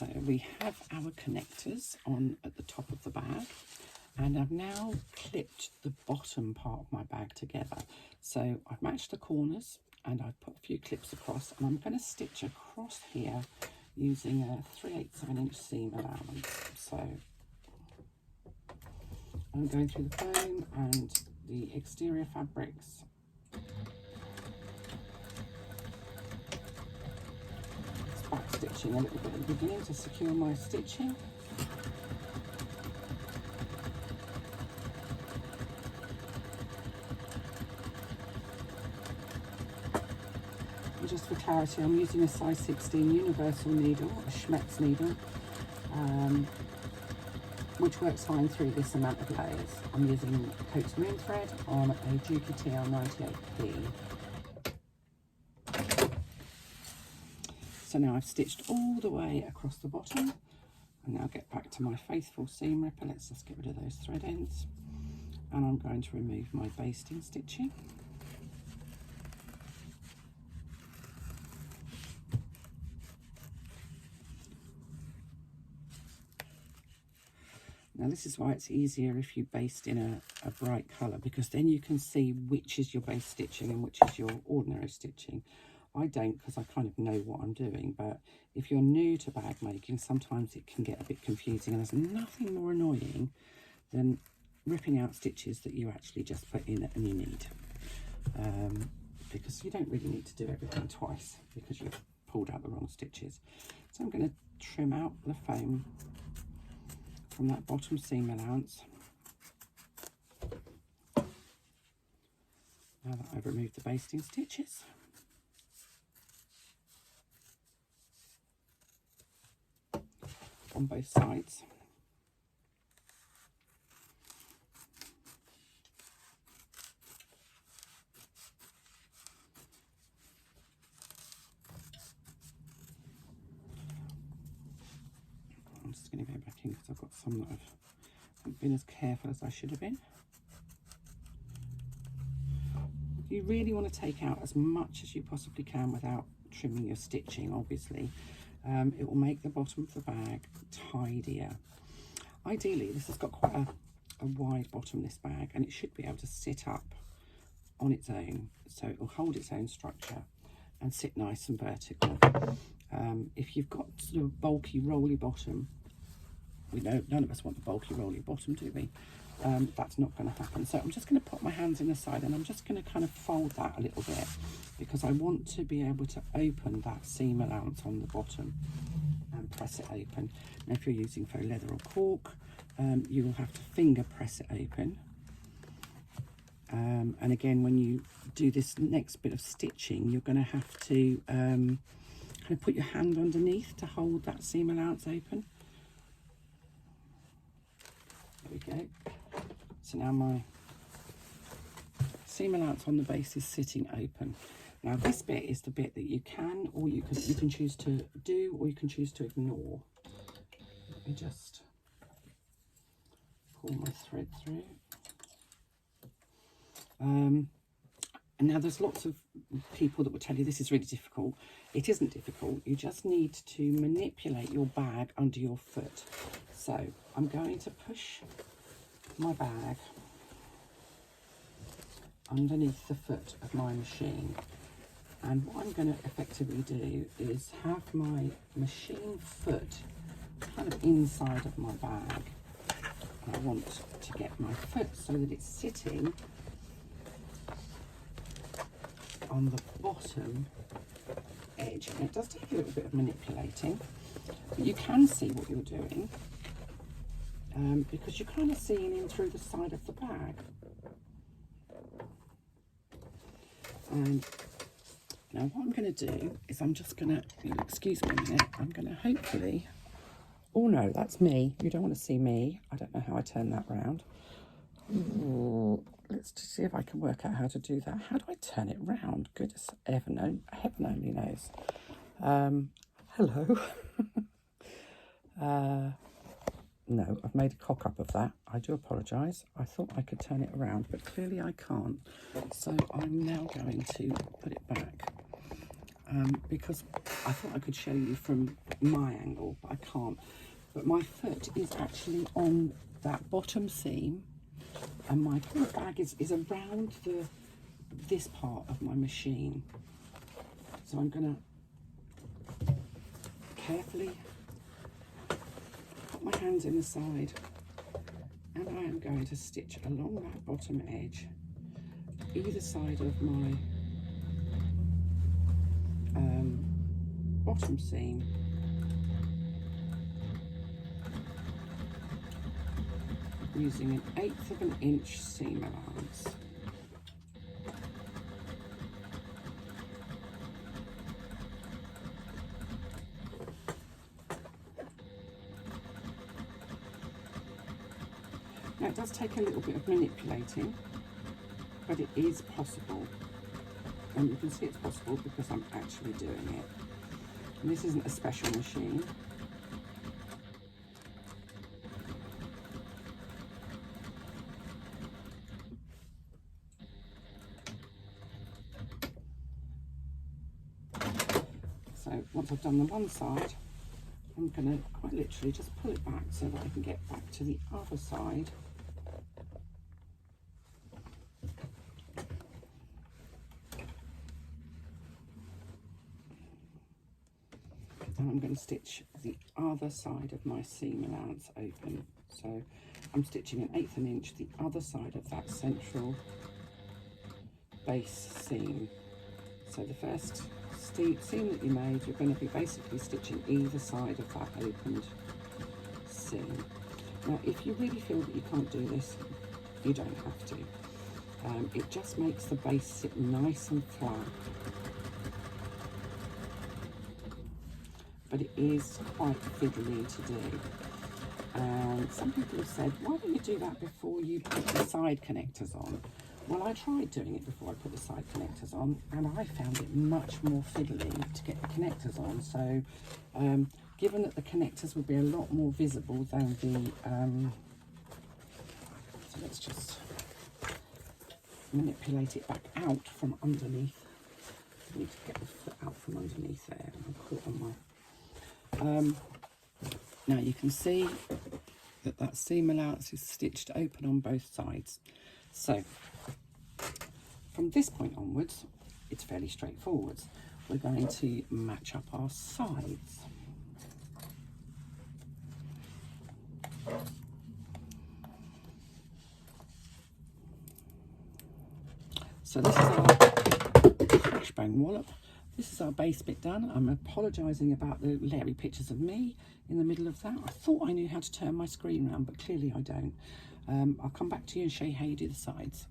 So we have our connectors on at the top of the bag, and I've now clipped the bottom part of my bag together. So I've matched the corners and I've put a few clips across, and I'm going to stitch across here using a 3/8 of an inch seam allowance. So I'm going through the foam and the exterior fabrics. Just back stitching a little bit at the beginning to secure my stitching. And just for clarity, I'm using a size 16 universal needle, a Schmetz needle, which works fine through this amount of layers. I'm using Coats Moon thread on a Juki TL98P. So now I've stitched all the way across the bottom, and now get back to my faithful seam ripper. Let's just get rid of those thread ends, and I'm going to remove my basting stitching. Now this is why it's easier if you baste in a bright colour, because then you can see which is your base stitching and which is your ordinary stitching. I don't, because I kind of know what I'm doing, but if you're new to bag making, sometimes it can get a bit confusing, and there's nothing more annoying than ripping out stitches that you actually just put in and you need. Because you don't really need to do everything twice because you've pulled out the wrong stitches. So I'm going to trim out the foam from that bottom seam allowance. Now that I've removed the basting stitches, on both sides. I'm just going to go back in because I've got some that haven't been as careful as I should have been. You really want to take out as much as you possibly can without trimming your stitching, obviously. It will make the bottom of the bag tidier. Ideally, this has got quite a wide bottom, this bag, and it should be able to sit up on its own, so it will hold its own structure and sit nice and vertical. If you've got sort of bulky, rolly bottom, we know none of us want the bulky, rolly bottom, do we? That's not going to happen. So I'm just going to put my hands in the side, and I'm just going to kind of fold that a little bit, because I want to be able to open that seam allowance on the bottom and press it open. Now, if you're using faux leather or cork, you will have to finger press it open. And again, when you do this next bit of stitching, you're going to have to kind of put your hand underneath to hold that seam allowance open. There we go. So now my seam allowance on the base is sitting open. Now this bit is the bit that you can, or you can choose to do, or you can choose to ignore. Let me just pull my thread through. And now there's lots of people that will tell you this is really difficult. It isn't difficult. You just need to manipulate your bag under your foot. So I'm going to push my bag underneath the foot of my machine, and what I'm going to effectively do is have my machine foot kind of inside of my bag. I want to get my foot so that it's sitting on the bottom edge, and it does take a little bit of manipulating, but you can see what you're doing because you're kind of seeing in through the side of the bag. And now what I'm going to do is I'm just going to, excuse me a minute, I'm going to hopefully, oh no, that's me, you don't want to see me, I don't know how I turn that round. Ooh, let's see if I can work out how to do that. How do I turn it round? Goodness, heaven only knows. Hello. No, I've made a cock up of that. I do apologise. I thought I could turn it around, but clearly I can't. So I'm now going to put it back. because I thought I could show you from my angle, but I can't. But my foot is actually on that bottom seam, and my current bag is around this part of my machine. So I'm going to carefully put my hands in the side, and I am going to stitch along that bottom edge, either side of my bottom seam, using 1/8 of an inch seam allowance. Now it does take a little bit of manipulating, but it is possible. And you can see it's possible because I'm actually doing it. And this isn't a special machine. So once I've done the one side, I'm going to quite literally just pull it back so that I can get back to the other side. And I'm going to stitch the other side of my seam allowance open. So I'm stitching 1/8 of an inch the other side of that central base seam. So the first seam that you made, you're going to be basically stitching either side of that opened seam. Now if you really feel that you can't do this, you don't have to. It just makes the base sit nice and flat. But it is quite fiddly to do. And some people have said, why don't you do that before you put the side connectors on? Well, I tried doing it before I put the side connectors on, and I found it much more fiddly to get the connectors on. So given that the connectors would be a lot more visible than the, so let's just manipulate it back out from underneath. I need to get the foot out from underneath there. I'm caught on my now you can see that seam allowance is stitched open on both sides. So from this point onwards, it's fairly straightforward. We're going to match up our sides. So this is our crash bang wallop. This is our base bit done. I'm apologising about the leery pictures of me in the middle of that. I thought I knew how to turn my screen around, but clearly I don't. I'll come back to you and show you how you do the sides.